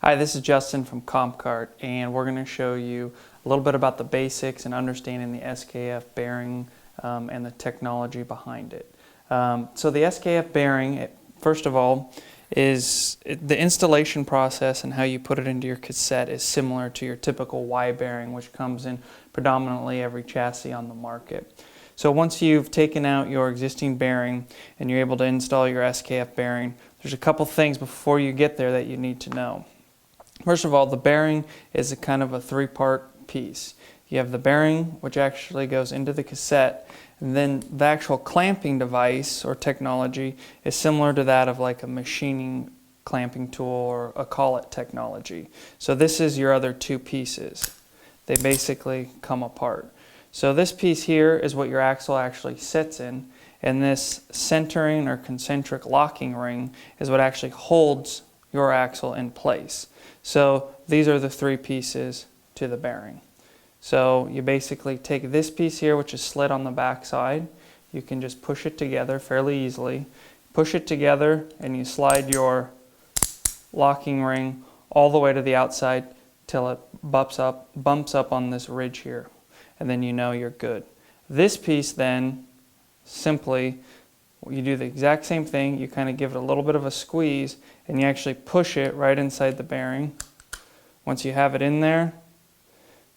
Hi, this is Justin from CompCart, and we're going to show you a little bit about the basics and understanding the SKF bearing and the technology behind it. So the SKF bearing, first of all, is the installation process and how you put it into your cassette is similar to your typical Y bearing, which comes in predominantly every chassis on the market. So once you've taken out your existing bearing and you're able to install your SKF bearing, there's a couple things before you get there that you need to know. First of all, the bearing is a kind of a three-part piece. You have the bearing, which actually goes into the cassette, and then the actual clamping device or technology is similar to that of like a machining clamping tool or a collet technology. So this is your other two pieces. They basically come apart. So this piece here is what your axle actually sits in, and this centering or concentric locking ring is what actually holds your axle in place. So these are the three pieces to the bearing. So you basically take this piece here, which is slid on the back side. You can just push it together fairly easily. Push it together and you slide your locking ring all the way to the outside till it bumps up on this ridge here. And then you know you're good. This piece then, simply, you do the exact same thing. You kind of give it a little bit of a squeeze and you actually push it right inside the bearing. Once you have it in there,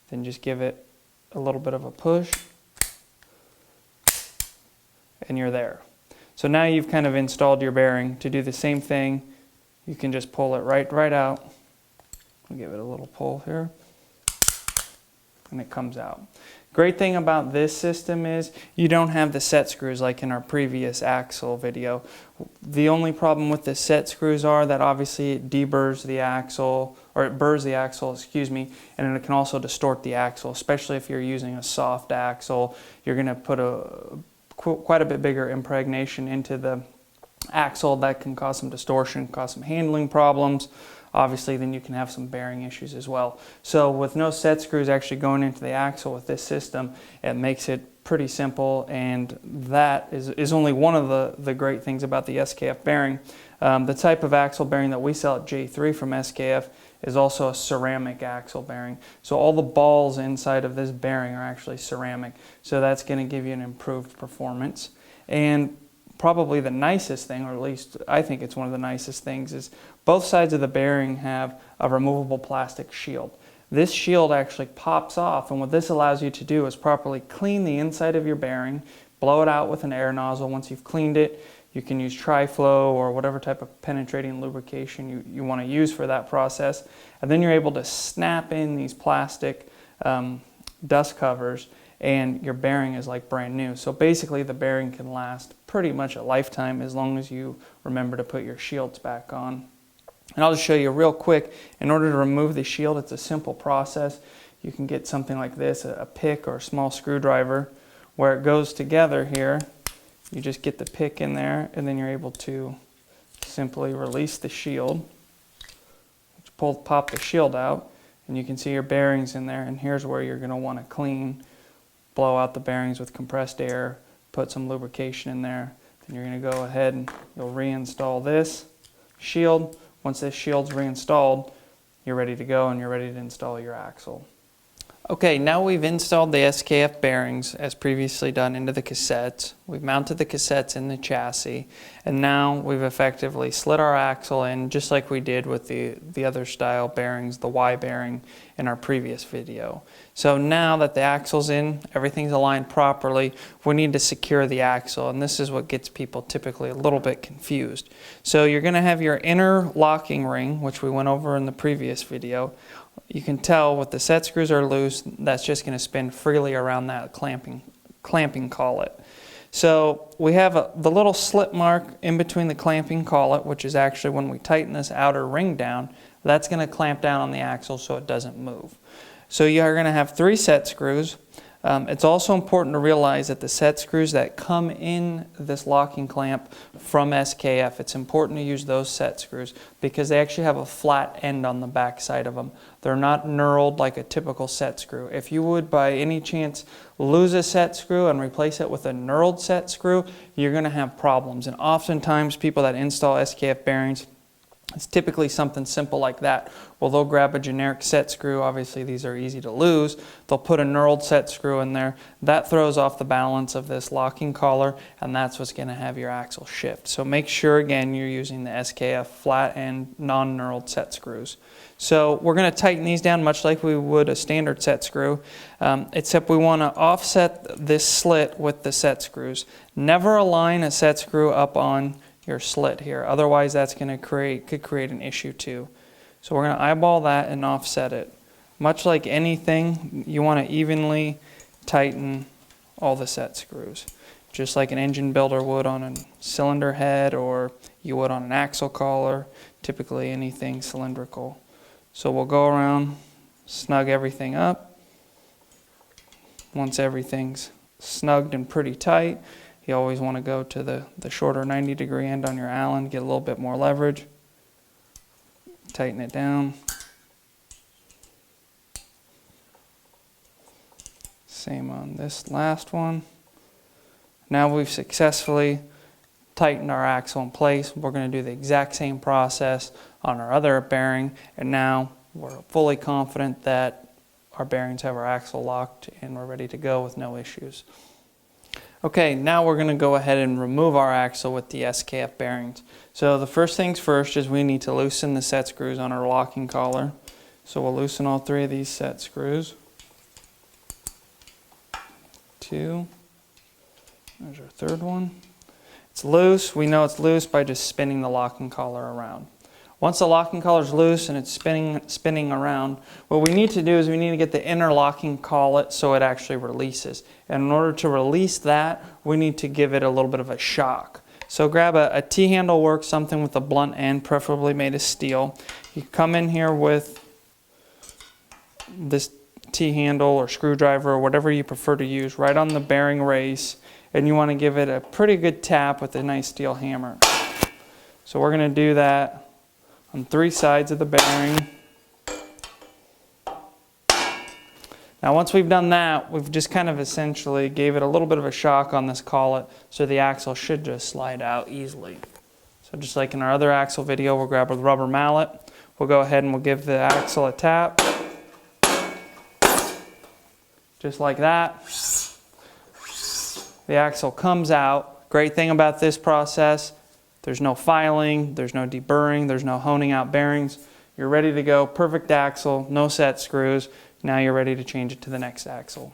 then just give it a little bit of a push and you're there. So now you've kind of installed your bearing. To do the same thing, you can just pull it right out. I'll give it a little pull here and it comes out. Great thing about this system is you don't have the set screws like in our previous axle video. The only problem with the set screws are that obviously it deburrs the axle, or it burrs the axle, excuse me, and it can also distort the axle, especially if you're using a soft axle. You're going to put quite a bit bigger impregnation into the axle. That can cause some distortion, cause some handling problems. Obviously, then you can have some bearing issues as well. So with no set screws actually going into the axle with this system, it makes it pretty simple, and that is only one of the great things about the SKF bearing. The type of axle bearing that we sell at J3 from SKF is also a ceramic axle bearing. So all the balls inside of this bearing are actually ceramic. So that's going to give you an improved performance. And probably the nicest thing, or at least I think it's one of the nicest things, is both sides of the bearing have a removable plastic shield. This shield actually pops off, and what this allows you to do is properly clean the inside of your bearing, blow it out with an air nozzle. Once you've cleaned it, you can use Tri-Flow or whatever type of penetrating lubrication you want to use for that process. And then you're able to snap in these plastic dust covers, and your bearing is like brand new. So basically the bearing can last pretty much a lifetime as long as you remember to put your shields back on. And I'll just show you real quick. In order to remove the shield, it's a simple process. You can get something like this, a pick or a small screwdriver, where it goes together here. You just get the pick in there, and then you're able to simply release the shield. Pop the shield out, and you can see your bearings in there, and here's where you're going to want to clean. Blow out the bearings with compressed air, put some lubrication in there. Then you're going to go ahead and you'll reinstall this shield. Once this shield's reinstalled, you're ready to go and you're ready to install your axle. Okay, now we've installed the SKF bearings as previously done into the cassettes. We've mounted the cassettes in the chassis, and now we've effectively slid our axle in just like we did with the other style bearings, the Y bearing in our previous video. So now that the axle's in, everything's aligned properly, we need to secure the axle, and this is what gets people typically a little bit confused. So you're going to have your inner locking ring, which we went over in the previous video. You can tell with the set screws are loose, that's just going to spin freely around that clamping collet. So we have the little slip mark in between the clamping collet, which is actually when we tighten this outer ring down, that's going to clamp down on the axle so it doesn't move. So you are going to have 3 set screws. It's also important to realize that the set screws that come in this locking clamp from SKF, it's important to use those set screws because they actually have a flat end on the back side of them. They're not knurled like a typical set screw. If you would by any chance lose a set screw and replace it with a knurled set screw, you're going to have problems. And oftentimes people that install SKF bearings It's typically something simple like that. Well, they'll grab a generic set screw. Obviously, these are easy to lose. They'll put a knurled set screw in there. That throws off the balance of this locking collar, and that's what's going to have your axle shift. So make sure, again, you're using the SKF flat and non-knurled set screws. So we're going to tighten these down much like we would a standard set screw, except we want to offset this slit with the set screws. Never align a set screw up on your slit here. Otherwise, that's going to could create an issue too. So we're going to eyeball that and offset it. Much like anything, you want to evenly tighten all the set screws, just like an engine builder would on a cylinder head or you would on an axle collar, typically anything cylindrical. So we'll go around, snug everything up. Once everything's snugged and pretty tight, you always want to go to the shorter 90-degree end on your Allen, get a little bit more leverage. Tighten it down. Same on this last one. Now we've successfully tightened our axle in place. We're going to do the exact same process on our other bearing, and now we're fully confident that our bearings have our axle locked and we're ready to go with no issues. Okay, now we're going to go ahead and remove our axle with the SKF bearings. So the first things first is we need to loosen the set screws on our locking collar. So we'll loosen all 3 of these set screws. 2. There's our 3rd one. It's loose. We know it's loose by just spinning the locking collar around. Once the locking collar is loose and it's spinning around, what we need to do is we need to get the inner locking collet so it actually releases. And in order to release that, we need to give it a little bit of a shock. So grab a T-handle works, something with a blunt end, preferably made of steel. You come in here with this T-handle or screwdriver or whatever you prefer to use right on the bearing race, and you want to give it a pretty good tap with a nice steel hammer. So we're going to do that on 3 sides of the bearing. Now once we've done that, we've just kind of essentially gave it a little bit of a shock on this collet, so the axle should just slide out easily. So just like in our other axle video, we'll grab a rubber mallet. We'll go ahead and we'll give the axle a tap. Just like that. The axle comes out. Great thing about this process, there's no filing, there's no deburring, there's no honing out bearings. You're ready to go, perfect axle, no set screws. Now you're ready to change it to the next axle.